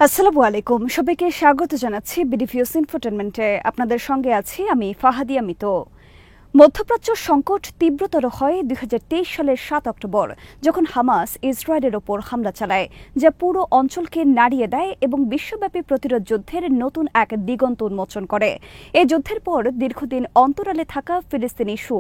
আসসালামু আলাইকুম, সবাইকে স্বাগত জানাচ্ছি বিডিভিউস ইনফোটেনমেন্টে। আপনাদের সঙ্গে আছি আমি ফাহাদিয়া মিতো। মধ্যপ্রাচ্য সংকট তীব্রতর হয় 2023 সালের 7 অক্টোবর, যখন হামাস ইসরায়েলের ওপর হামলা চালায়, যা পুরো অঞ্চলকে নাড়িয়ে দেয় এবং বিশ্বব্যাপী প্রতিরোধ যুদ্ধের নতুন এক দিগন্ত উন্মোচন করে। এই যুদ্ধের পর দীর্ঘদিন অন্তরালে থাকা ফিলিস্তিনি ইস্যু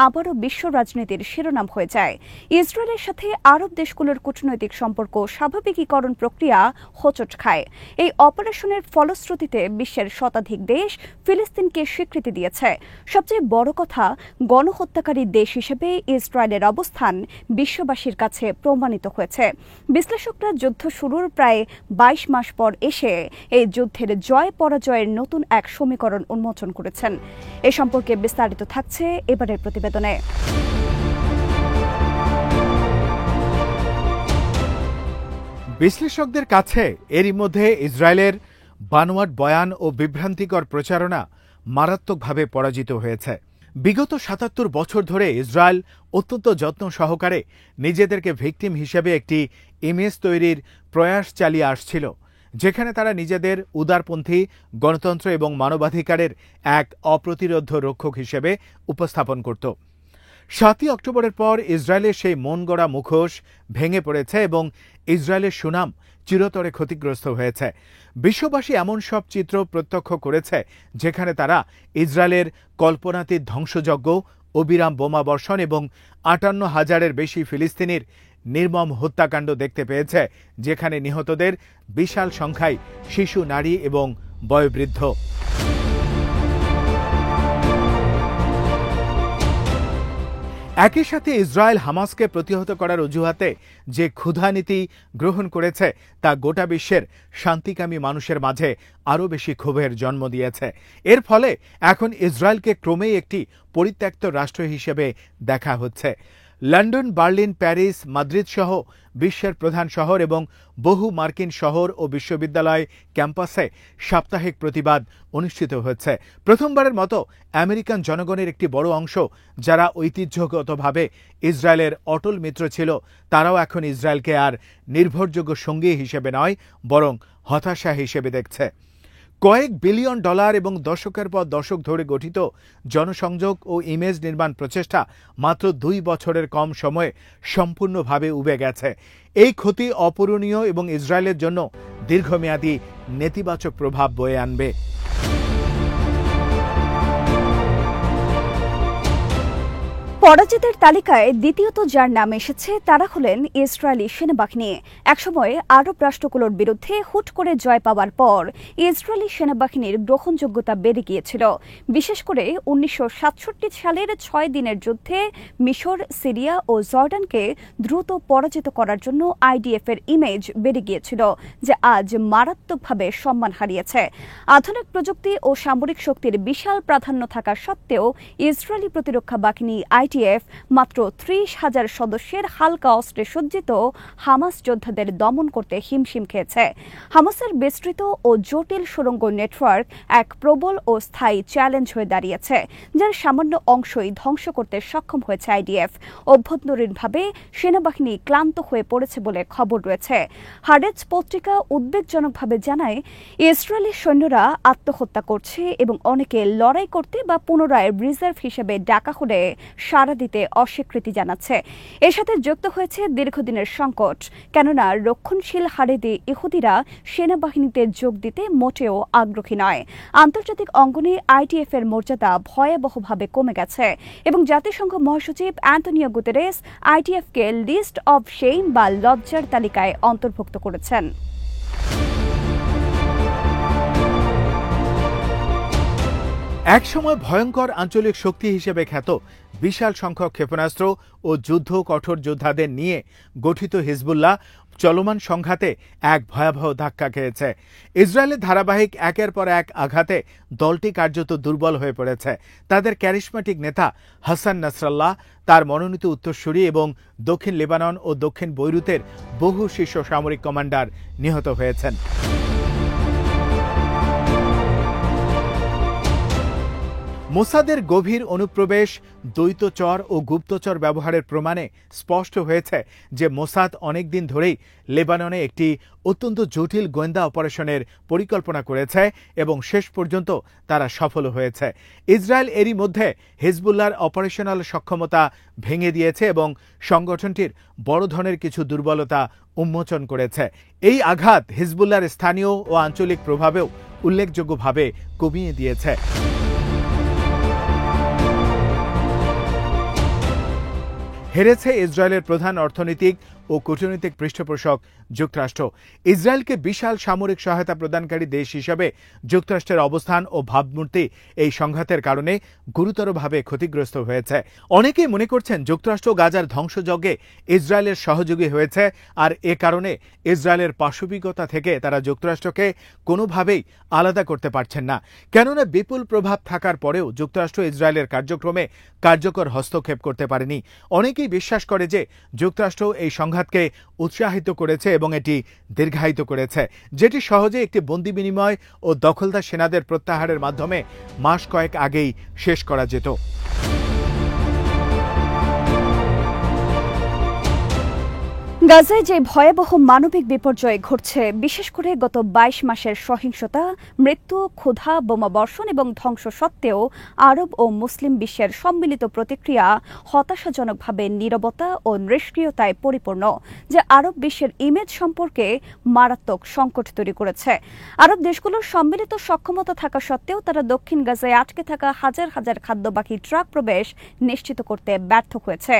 আবারও বিশ্ব রাজনীতির শিরোনাম হয়ে যায়। ইসরায়েলের সাথে আরব দেশগুলোর কূটনৈতিক সম্পর্ক স্বাভাবিকীকরণ প্রক্রিয়া হোঁচট খায়। এই অপারেশনের ফলশ্রুতিতে বিশ্বের শতাধিক দেশ ফিলিস্তিনকে স্বীকৃতি দিয়েছে। সবচেয়ে বড় কথা, গণহত্যাকারী দেশ হিসেবে ইসরায়েলের অবস্থান বিশ্ববাসীর কাছে প্রমাণিত হয়েছে। বিশ্লেষকরা যুদ্ধ শুরুর প্রায় 22 মাস পর এসে এই যুদ্ধের জয় পরাজয়ের নতুন এক সমীকরণ উন্মোচন করেছেন। এ সম্পর্কে বিস্তারিত থাকছে এবারের প্রতিবেদনে। বিশ্লেষকদের কাছে এরই মধ্যে ইসরায়েলের বানোয়াট বয়ান ও বিভ্রান্তিকর প্রচারণা মারাত্মকভাবে পরাজিত হয়েছে। বিগত 77 বছর ধরে ইসরায়েল অত্যন্ত যত্ন সহকারে নিজেদেরকে ভিকটিম হিসেবে একটি ইমেজ তৈরির প্রয়াস চালিয়ে আসছিল, যেখানে তারা নিজেদের উদারপন্থী গণতন্ত্র এবং মানবাধিকারের এক অপ্রতিরোধ্য রক্ষক হিসেবে উপস্থাপন করত। 7ই অক্টোবরের পর ইসরায়েলের সেই মন গড়া মুখোশ ভেঙে পড়েছে এবং ইসরায়েলের সুনাম চিরতরে ক্ষতিগ্রস্ত হয়েছে। বিশ্ববাসী এমন সব চিত্র প্রত্যক্ষ করেছে যেখানে তারা ইসরায়েলের কল্পনাতীত ধ্বংসযজ্ঞ, অবিরাম বোমা বর্ষণ এবং 58,000-এর বেশি ফিলিস্তিনির নির্মম হত্যাকাণ্ড দেখতে পেয়েছে, যেখানে নিহতদের বিশাল সংখ্যায় শিশু, নারী এবং বয়োবৃদ্ধ। একই সাথে ইসরায়েল হামাসকে প্রতিহত করার অজুহাতে যে ক্ষুধা নীতি গ্রহণ করেছে তা গোটা বিশ্বের শান্তিকামী মানুষের মাঝে আরও বেশি ক্ষোভের জন্ম দিয়েছে। এর ফলে এখন ইসরায়েলকে ক্রমেই একটি পরিত্যক্ত রাষ্ট্র হিসেবে দেখা হচ্ছে। লন্ডন, বার্লিন, প্যারিস, মাদ্রিদ সহ বিশ্বের প্রধান শহর এবং বহু মার্কিন শহর ও বিশ্ববিদ্যালয় ক্যাম্পাসে সাপ্তাহিক প্রতিবাদ অনুষ্ঠিত হচ্ছে। প্রথমবারের মতো আমেরিকান জনগণের একটি বড় অংশ, যারা ঐতিহ্যগতভাবে ইসরায়েলের অটল মিত্র ছিল, তারাও এখন ইসরায়েলকে আর নির্ভরযোগ্য সঙ্গী হিসেবে নয়, বরং হতাশা হিসেবে দেখছে। কয়েক বিলিয়ন ডলার এবং দশকের পর দশক ধরে গঠিত জনসংযোগ ও ইমেজ নির্মাণ প্রচেষ্টা মাত্র 2 বছরের কম সময়ে সম্পূর্ণভাবে উবে গেছে। এই ক্ষতি অপূরণীয় এবং ইসরায়েলের জন্য দীর্ঘমেয়াদী নেতিবাচক প্রভাব বয়ে আনবে। পরাজিতের তালিকায় দ্বিতীয়ত যার নাম এসেছে তারা হলেন ইসরায়েলি সেনাবাহিনী। একসময় আরব রাষ্ট্রগুলোর বিরুদ্ধে হুট করে জয় পাওয়ার পর ইসরায়েলি সেনাবাহিনীর গ্রহণযোগ্যতা বেড়ে গিয়েছিল। বিশেষ করে 1967 সালের 6 দিনের যুদ্ধে মিশর, সিরিয়া ও জর্ডানকে দ্রুত পরাজিত করার জন্য আইডিএফ এর ইমেজ বেড়ে গিয়েছিল, যা আজ মারাত্মকভাবে সম্মান হারিয়েছে। আধুনিক প্রযুক্তি ও সামরিক শক্তির বিশাল প্রাধান্য থাকা সত্ত্বেও ইসরায়েলি প্রতিরক্ষা বাহিনী আইডিএফ মাত্র 30,000 সদস্যের হালকা অস্ত্রে সজ্জিত হামাস যোদ্ধাদের দমন করতে হিমশিম খেয়েছে। হামাসের বিস্তৃত ও জটিল সুড়ঙ্গ নেটওয়ার্ক এক প্রবল ও স্থায়ী চ্যালেঞ্জ হয়ে দাঁড়িয়েছে, যার সামান্য অংশই ধ্বংস করতে সক্ষম হয়েছে আইডিএফ। অভ্যন্তরীণভাবে সেনাবাহিনী ক্লান্ত হয়ে পড়েছে বলে খবর রয়েছে। হারেজ পত্রিকা উদ্বেগজনকভাবে জানায়, ইসরায়েলি সৈন্যরা আত্মহত্যা করছে এবং অনেকে লড়াই করতে বা পুনরায় রিজার্ভ হিসেবে ডাকা হলে সাড়া দিতে অস্বীকৃতি জানাচ্ছে। এর সাথে যুক্ত হয়েছে দীর্ঘদিনের সংকট, কেননা রক্ষণশীল হারেদি ইহুদিরা সেনাবাহিনীতে যোগ দিতে মোটেও আগ্রহী নয়। আন্তর্জাতিক অঙ্গনে আইডিএফ এর মর্যাদা ভয়াবহভাবে কমে গেছে এবং জাতিসংঘ মহাসচিব অ্যান্টনিও গুতেরেস আইডিএফকে লিস্ট অব শেম বা লজ্জার তালিকায় অন্তর্ভুক্ত করেছেন। একসময় ভয়ঙ্কর আঞ্চলিক শক্তি হিসেবে খ্যাত বিশাল সংখ্যক ক্ষেপণাস্ত্র ও যুদ্ধ কঠোর যোদ্ধাদের নিয়ে গঠিত হিজবুল্লাহ চলমান সংঘাতে এক ভয়াবহ ধাক্কা খেয়েছে। ইসরায়েলের ধারাবাহিক একের পর এক আঘাতে দলটি কার্যত দুর্বল হয়ে পড়েছে। তাদের ক্যারিশম্যাটিক নেতা হাসান নাসরাল্লাহ, তার মনোনীত উত্তরসূরি এবং দক্ষিণ লেবানন ও দক্ষিণ বৈরুতের বহু শীর্ষ সামরিক কমান্ডার নিহত হয়েছেন। মোসাদের গভীর অনুপ্রবেশ, দ্বৈতচর ও গুপ্তচর ব্যবহারের প্রমাণে স্পষ্ট হয়েছে যে মোসাদ অনেকদিন ধরেই লেবাননে একটি অত্যন্ত জটিল গোয়েন্দা অপারেশনের পরিকল্পনা করেছে এবং শেষ পর্যন্ত তারা সফল হয়েছে। ইসরায়েল এরই মধ্যে হিজবুল্লাহর অপারেশনাল সক্ষমতা ভেঙে দিয়েছে এবং সংগঠনটির বড় ধরনের কিছু দুর্বলতা উন্মোচন করেছে। এই আঘাত হিজবুল্লাহর স্থানীয় ও আঞ্চলিক প্রভাবেও উল্লেখযোগ্যভাবে কমিয়ে দিয়েছে। হেরেছে ইসরায়েলের প্রধান অর্থনৈতিক ও কূটনৈতিক পৃষ্ঠপোষক যুক্তরাষ্ট্র। ইসরায়েলকে বিশাল সামরিক সহায়তা প্রদানকারী দেশ হিসেবে যুক্তরাষ্ট্রের অবস্থান ও ভাবমূর্তি এই সংঘাতের কারণে গুরুতরভাবে ক্ষতিগ্রস্ত হয়েছে। অনেকেই মনে করছেন যুক্তরাষ্ট্র গাজার ধ্বংসযজ্ঞে ইসরায়েলের সহযোগী হয়েছে, আর এ কারণে ইসরায়েলের পাশবিকতা থেকে তারা যুক্তরাষ্ট্রকে কোনোভাবেই আলাদা করতে পারছেন না। কেননা বিপুল প্রভাব থাকার পরেও যুক্তরাষ্ট্র ইসরায়েলের কার্যক্রমে কার্যকর হস্তক্ষেপ করতে পারেনি। অনেকেই বিশ্বাস করে যে যুক্তরাষ্ট্র এই সংঘাতকে উৎসাহিত করেছে এবং এটি দীর্ঘায়িত করেছে, যেটি সহজে একটি বন্দি বিনিময় ও দখলদার সেনাদের প্রত্যাহারের মাধ্যমে মাস কয়েক আগেই শেষ করা যেত। গাজায় যে ভয়াবহ মানবিক বিপর্যয় ঘটছে, বিশেষ করে গত ২২ মাসের সহিংসতা, মৃত্যু, ক্ষুধা, বোমাবর্ষণ এবং ধ্বংস সত্ত্বেও আরব ও মুসলিম বিশ্বের সম্মিলিত প্রতিক্রিয়া হতাশাজনকভাবে নীরবতা ও নিষ্ক্রিয়তায় পরিপূর্ণ, যা আরব বিশ্বের ইমেজ সম্পর্কে মারাত্মক সংকট তৈরি করেছে। আরব দেশগুলোর সম্মিলিত সক্ষমতা থাকা সত্ত্বেও তারা দক্ষিণ গাজায় আটকে থাকা হাজার হাজার খাদ্যবাহী ট্রাক প্রবেশ নিশ্চিত করতে ব্যর্থ হয়েছে।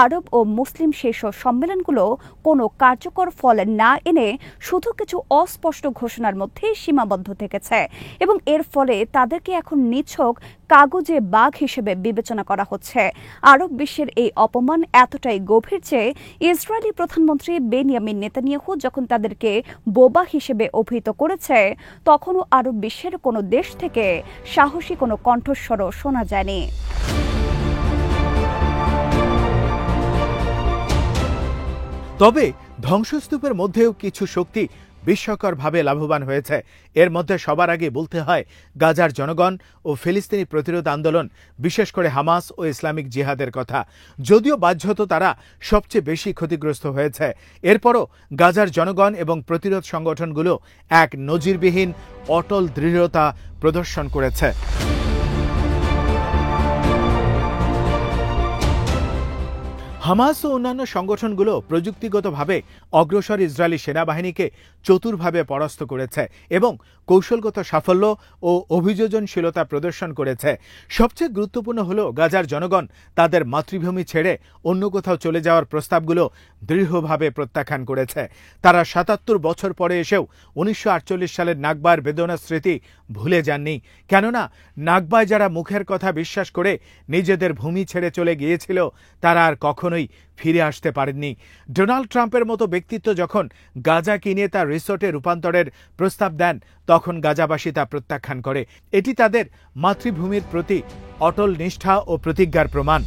আরব ও মুসলিম শীর্ষ সম্মেলনগুলো কোনো কার্যকর ফল না এনে শুধু কিছু অস্পষ্ট ঘোষণার মধ্যেই সীমাবদ্ধ থেকেছে এবং এর ফলে তাদেরকে এখন নিছক কাগজে বাঘ হিসেবে বিবেচনা করা হচ্ছে। আরব বিশ্বের এই অপমান এতটাই গভীর যে ইসরায়েলি প্রধানমন্ত্রী বেনিয়ামিন নেতানিয়াহু যখন তাদেরকে বোবা হিসেবে অভিহিত করেছে, তখনও আরব বিশ্বের কোনো দেশ থেকে সাহসী কোনো কণ্ঠস্বরও শোনা যায়নি। তবে ধ্বংসস্তূপের মধ্যেও কিছু শক্তি বিস্ময়করভাবে লাভবান হয়েছে। এর মধ্যে সবার আগে বলতে হয় গাজার জনগণ ও ফিলিস্তিনি প্রতিরোধ আন্দোলন, বিশেষ করে হামাস ও ইসলামিক জিহাদের কথা। যদিও বাহ্যত তারা সবচেয়ে বেশি ক্ষতিগ্রস্ত হয়েছে, এরপরও গাজার জনগণ এবং প্রতিরোধ সংগঠনগুলো এক নজিরবিহীন অটল দৃঢ়তা প্রদর্শন করেছে। হামাস ও অন্যান্য সংগঠনগুলো প্রযুক্তিগতভাবে অগ্রসর ইসরায়েলি সেনাবাহিনীকে চতুরভাবে পরাস্ত করেছে এবং কৌশলগত সাফল্য ও অভিযোজনশীলতা প্রদর্শন করেছে। সবচেয়ে গুরুত্বপূর্ণ হল গাজার জনগণ তাদের মাতৃভূমি ছেড়ে অন্য কোথাও চলে যাওয়ার প্রস্তাবগুলো দৃঢ়ভাবে প্রত্যাখ্যান করেছে। তারা ৭৭ বছর পরে এসেও ১৯৪৮ সালের নাকবার বেদনা স্মৃতি ভুলে যাননি। কেননা নাকবায় যারা মুখের কথা বিশ্বাস করে নিজেদের ভূমি ছেড়ে চলে গিয়েছিল, তারা আর কখনোই ফিরে আসতে পারেননি। ডোনাল্ড ট্রাম্পের মতো ব্যক্তিত্ব যখন গাজা কিনে তা রিসোর্টে রূপান্তরের প্রস্তাব দেন, তখন গাজাবাসী তা প্রত্যাখ্যান করে। এটি তাদের মাতৃভূমির প্রতি অটল নিষ্ঠা ও প্রতিজ্ঞার প্রমাণ।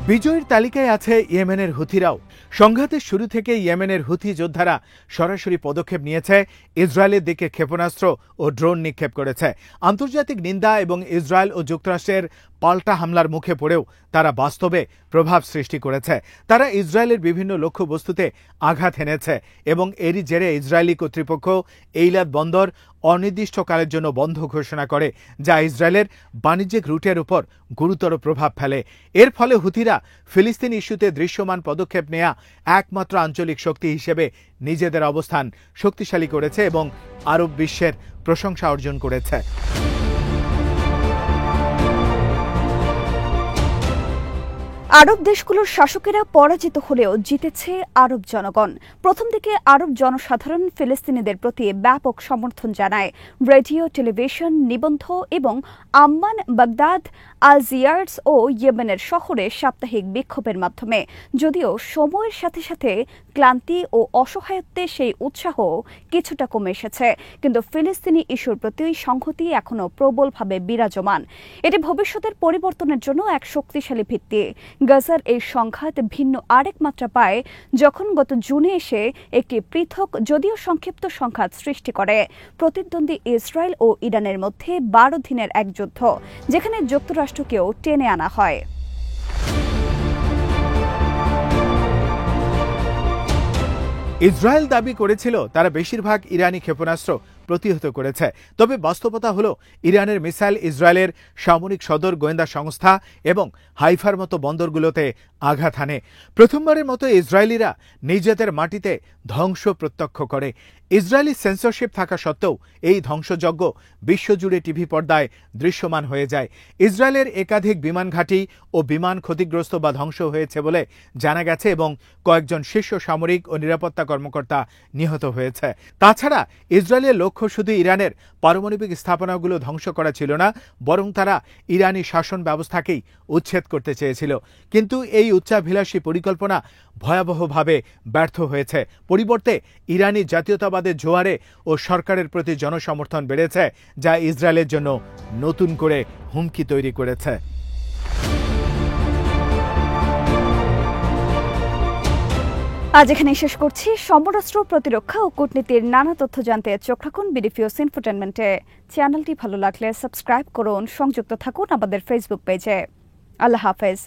বিজয়ীর তালিকায় আছে ইয়েমেনের হুথিরাও। সংঘাতের শুরু থেকে ইয়েমেনের হুথি যোদ্ধারা সরাসরি পদক্ষেপ নিয়েছে, ইসরায়েলের দিকে ক্ষেপণাস্ত্র ও ড্রোন নিক্ষেপ করেছে। আন্তর্জাতিক নিন্দা এবং ইসরায়েল ও যুক্তরাষ্ট্রের পাল্টা হামলার মুখে পড়েও তারা বাস্তবে প্রভাব সৃষ্টি করেছে। তারা ইসরায়েলের বিভিন্ন লক্ষ্যবস্তুতে আঘাত এনেছে এবং এরই জেরে ইসরায়েলি কর্তৃপক্ষ এইলাদ বন্দর অনির্দিষ্টকালের জন্য বন্ধ ঘোষণা করে, যা ইসরায়েলের বাণিজ্যিক রুটের উপর গুরুতর প্রভাব ফেলে। এর ফলে হুথিরা ফিলিস্তিন ইস্যুতে দৃশ্যমান পদক্ষেপ নেয়া একমাত্র আঞ্চলিক শক্তি হিসেবে নিজেদের অবস্থান শক্তিশালী করেছে এবং আরব বিশ্বের প্রশংসা অর্জন করেছে। আরব দেশগুলোর শাসকেরা পরাজিত হলেও জিতেছে আরব জনগণ। প্রথম দিকে আরব জনসাধারণ ফিলিস্তিনিদের প্রতি ব্যাপক সমর্থন জানায় রেডিও, টেলিভিশন, নিবন্ধ এবং আম্মান, বাগদাদ, আলজিয়ার্স ও ইয়েমেনের শহরে সাপ্তাহিক বিক্ষোভের মাধ্যমে। যদিও সময়ের সাথে সাথে ক্লান্তি ও অসহায়ত্বে সেই উৎসাহ কিছুটা কমে এসেছে, কিন্তু ফিলিস্তিনি ইস্যুর প্রতি সংহতি এখনও প্রবলভাবে বিরাজমান। এটি ভবিষ্যতের পরিবর্তনের জন্য এক শক্তিশালী ভিত্তি। গাজার এই সংঘাত ভিন্ন আরেক মাত্রা পায় যখন গত জুনে এসে একটি পৃথক যদিও সংক্ষিপ্ত সংঘাত সৃষ্টি করে প্রতিদ্বন্দ্বী ইসরায়েল ও ইরানের মধ্যে 12 দিনের এক যুদ্ধ, যেখানে যুক্তরাষ্ট্রকেও টেনে আনা হয়। ইসরায়েল দাবি করেছিল তারা বেশিরভাগ ইরানি ক্ষেপণাস্ত্র প্রতিহত করেছে, তবে বাস্তবতা হল ইরানের মিসাইল ইসরায়েলের সামরিক সদর, গোয়েন্দা সংস্থা এবং হাইফার মতো বন্দরগুলোতে আঘাত হানে। প্রথমবারের মতো ইসরায়েলিরা নিজেদের মাটিতে ধ্বংস প্রত্যক্ষ করে। ইসরায়েলি সেন্সরশিপ থাকা সত্ত্বেও এই ধ্বংসযজ্ঞ বিশ্বজুড়ে টিভি পর্দায় দৃশ্যমান হয়ে যায়। ইসরায়েলের একাধিক বিমান ঘাঁটি ও বিমান ক্ষতিগ্রস্ত বা ধ্বংস হয়েছে বলে জানা গেছে এবং কয়েকজন শীর্ষ সামরিক ও নিরাপত্তা কর্মকর্তা নিহত হয়েছে। তাছাড়া ইসরায়েলের লক্ষ্য শুধু ইরানের পারমাণবিক স্থাপনাগুলো ধ্বংস করা ছিল না, বরং তারা ইরানি শাসন ব্যবস্থাকেই উচ্ছেদ করতে চেয়েছিল। কিন্তু এই উচ্চাভিলাষী পরিকল্পনা ভয়াবহভাবে ব্যর্থ হয়েছে। পরিবর্তে ইরানি জাতীয়তাবাদের জোয়ারে ও সরকারের প্রতি জনসমর্থন বেড়েছে, যা ইসরায়েলের জন্য নতুন করে হুমকি তৈরি করেছে। আজ এখানে শেষ করছি। সমরাস্ত্র, প্রতিরক্ষা ও কূটনীতির নানা তথ্য জানতে চোখ রাখুন বিডিফিউজ ইনফোটেনমেন্টে। চ্যানেলটি ভালো লাগলে সাবস্ক্রাইব করুন, সংযুক্ত থাকুন আমাদের ফেসবুক পেজে। আল্লাহ হাফেজ।